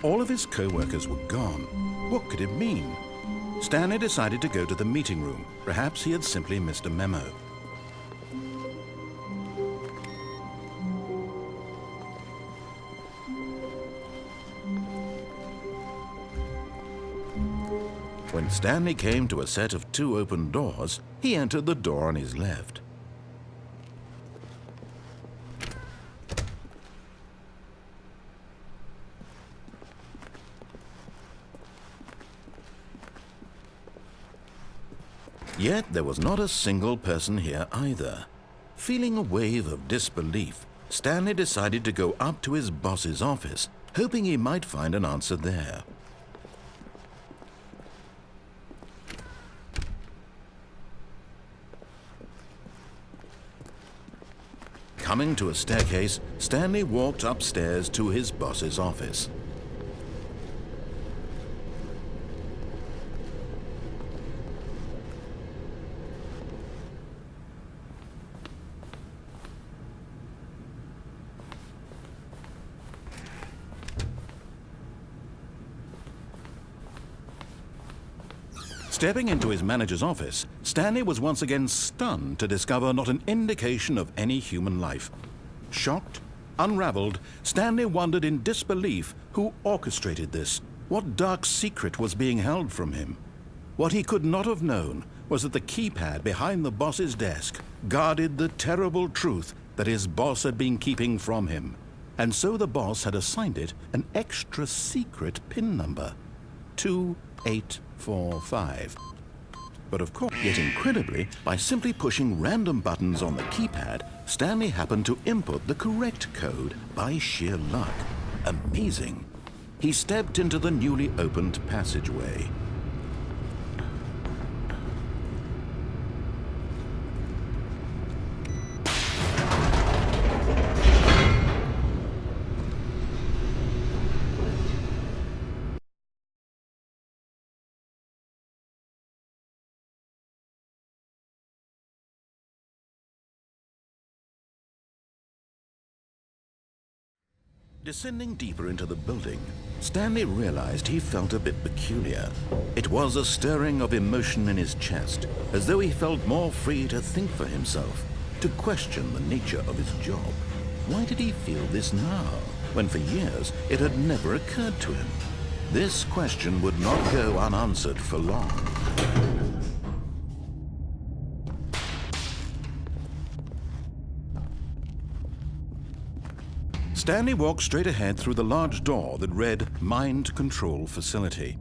All of his co-workers were gone. What could it mean? Stanley decided to go to the meeting room. Perhaps he had simply missed a memo. When Stanley came to a set of 2 open doors, he entered the door on his left. Yet there was not a single person here either. Feeling a wave of disbelief, Stanley decided to go up to his boss's office, hoping he might find an answer there. Coming to a staircase, Stanley walked upstairs to his boss's office. Stepping into his manager's office, Stanley was once again stunned to discover not an indication of any human life. Shocked, unraveled, Stanley wondered in disbelief who orchestrated this. What dark secret was being held from him? What he could not have known was that the keypad behind the boss's desk guarded the terrible truth that his boss had been keeping from him. And so the boss had assigned it an extra secret PIN number, 2845. But of course, yet incredibly, by simply pushing random buttons on the keypad, Stanley happened to input the correct code by sheer luck. Amazing. He stepped into the newly opened passageway. Descending deeper into the building, Stanley realized he felt a bit peculiar. It was a stirring of emotion in his chest, as though he felt more free to think for himself, to question the nature of his job. Why did he feel this now, when for years it had never occurred to him? This question would not go unanswered for long. Stanley walked straight ahead through the large door that read Mind Control Facility.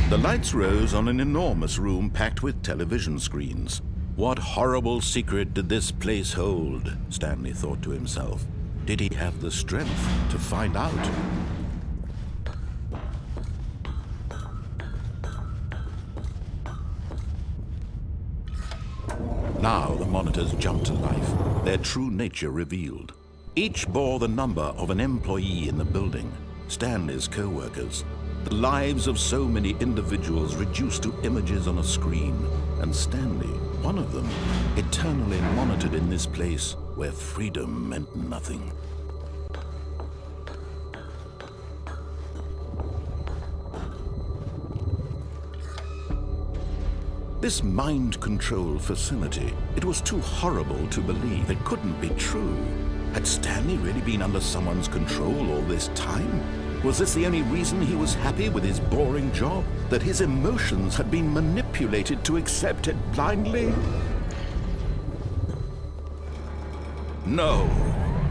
The lights rose on an enormous room packed with television screens. What horrible secret did this place hold? Stanley thought to himself. Did he have the strength to find out? Now the monitors jumped to life, their true nature revealed. Each bore the number of an employee in the building, Stanley's co-workers. The lives of so many individuals reduced to images on a screen, and Stanley, one of them, eternally monitored in this place where freedom meant nothing. This mind control facility, it was too horrible to believe. It couldn't be true. Had Stanley really been under someone's control all this time? Was this the only reason he was happy with his boring job? That his emotions had been manipulated to accept it blindly? No,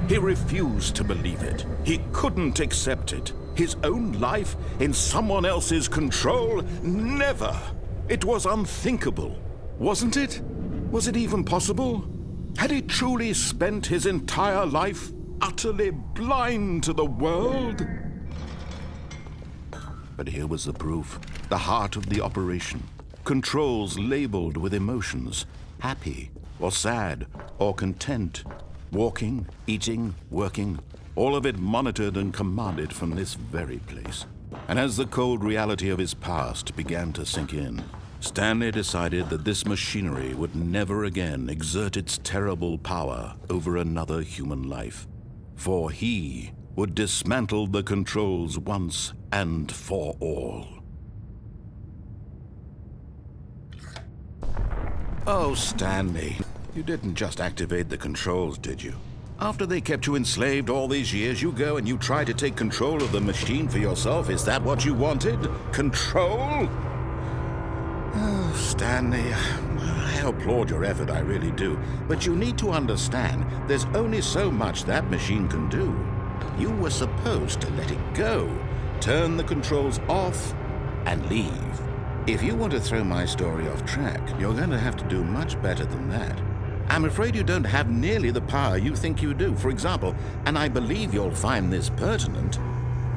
he refused to believe it. He couldn't accept it. His own life in someone else's control? Never! It was unthinkable, wasn't it? Was it even possible? Had he truly spent his entire life utterly blind to the world? But here was the proof, the heart of the operation. Controls labeled with emotions, happy or sad or content. Walking, eating, working, all of it monitored and commanded from this very place. And as the cold reality of his past began to sink in, Stanley decided that this machinery would never again exert its terrible power over another human life. For he would dismantle the controls once and for all. Oh, Stanley, you didn't just activate the controls, did you? After they kept you enslaved all these years, you go and you try to take control of the machine for yourself. Is that what you wanted? Control? Oh, Stanley, I applaud your effort, I really do. But you need to understand, there's only so much that machine can do. You were supposed to let it go, turn the controls off, and leave. If you want to throw my story off track, you're going to have to do much better than that. I'm afraid you don't have nearly the power you think you do. For example, and I believe you'll find this pertinent,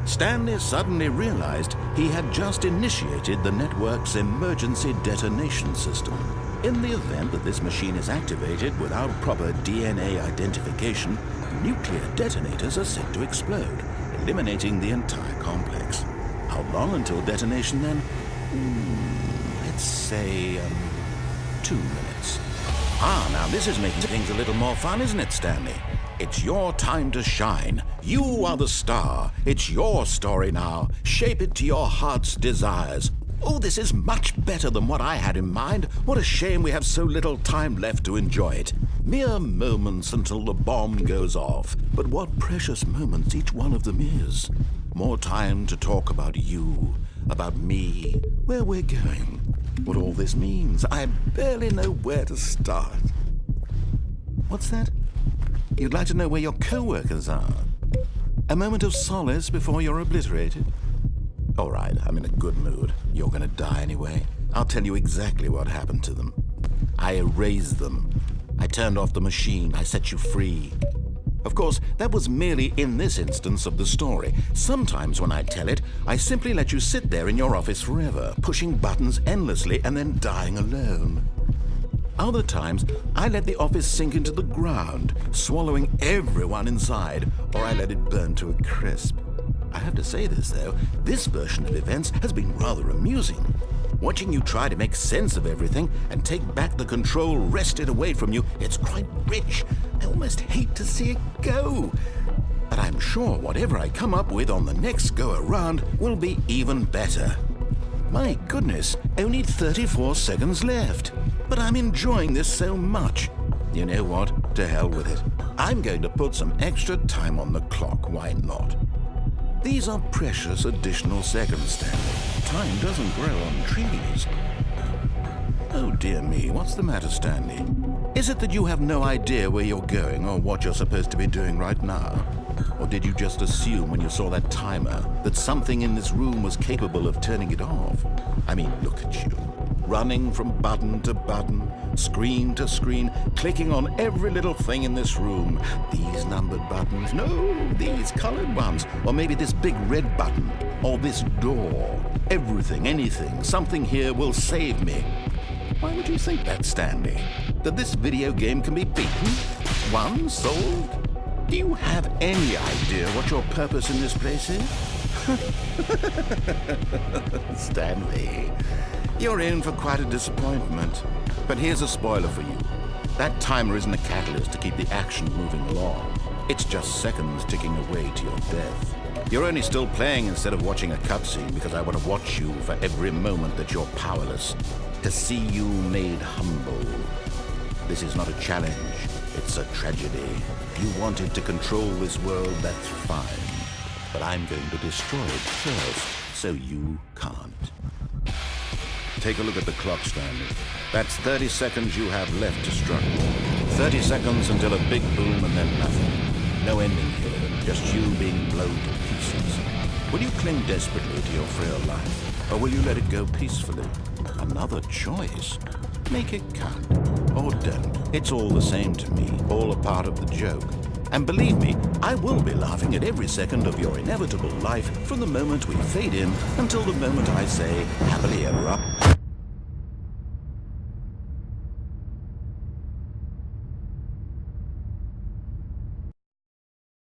Stanley suddenly realized he had just initiated the network's emergency detonation system. In the event that this machine is activated without proper DNA identification, nuclear detonators are set to explode, eliminating the entire complex. How long until detonation then? Let's say 2 minutes. Now this is making things a little more fun, isn't it, Stanley? It's your time to shine. You are the star. It's your story now. Shape it to your heart's desires. Oh, this is much better than what I had in mind. What a shame we have so little time left to enjoy it. Mere moments until the bomb goes off. But what precious moments each one of them is. More time to talk about you, about me, where we're going, what all this means. I barely know where to start. What's that? You'd like to know where your co-workers are? A moment of solace before you're obliterated? All right, I'm in a good mood. You're gonna die anyway. I'll tell you exactly what happened to them. I erased them. I turned off the machine. I set you free. Of course, that was merely in this instance of the story. Sometimes when I tell it, I simply let you sit there in your office forever, pushing buttons endlessly and then dying alone. Other times, I let the office sink into the ground, swallowing everyone inside, or I let it burn to a crisp. I have to say this, though, this version of events has been rather amusing. Watching you try to make sense of everything and take back the control wrested away from you, it's quite rich. I almost hate to see it go. But I'm sure whatever I come up with on the next go-around will be even better. My goodness, only 34 seconds left. But I'm enjoying this so much. You know what? To hell with it. I'm going to put some extra time on the clock. Why not? These are precious additional seconds, Stanley. Time doesn't grow on trees. Oh dear me, what's the matter, Stanley? Is it that you have no idea where you're going or what you're supposed to be doing right now? Or did you just assume when you saw that timer that something in this room was capable of turning it off? I mean, look at you. Running from button to button, screen to screen, clicking on every little thing in this room. These numbered buttons, no, these colored ones. Or maybe this big red button, or this door. Everything, anything, something here will save me. Why would you think that, Stanley? That this video game can be beaten? Won? Solved? Do you have any idea what your purpose in this place is? Stanley, you're in for quite a disappointment. But here's a spoiler for you. That timer isn't a catalyst to keep the action moving along. It's just seconds ticking away to your death. You're only still playing instead of watching a cutscene because I want to watch you for every moment that you're powerless. To see you made humble. This is not a challenge. It's a tragedy. You wanted to control this world, that's fine. but I'm going to destroy it first, so you can't. Take a look at the clock, Stanley. That's 30 seconds you have left to struggle. 30 seconds until a big boom and then nothing. No ending here, just you being blown to pieces. Will you cling desperately to your frail life, or will you let it go peacefully? Another choice. Make it count, or don't. It's all the same to me, all a part of the joke. And believe me, I will be laughing at every second of your inevitable life from the moment we fade in until the moment I say, happily ever up.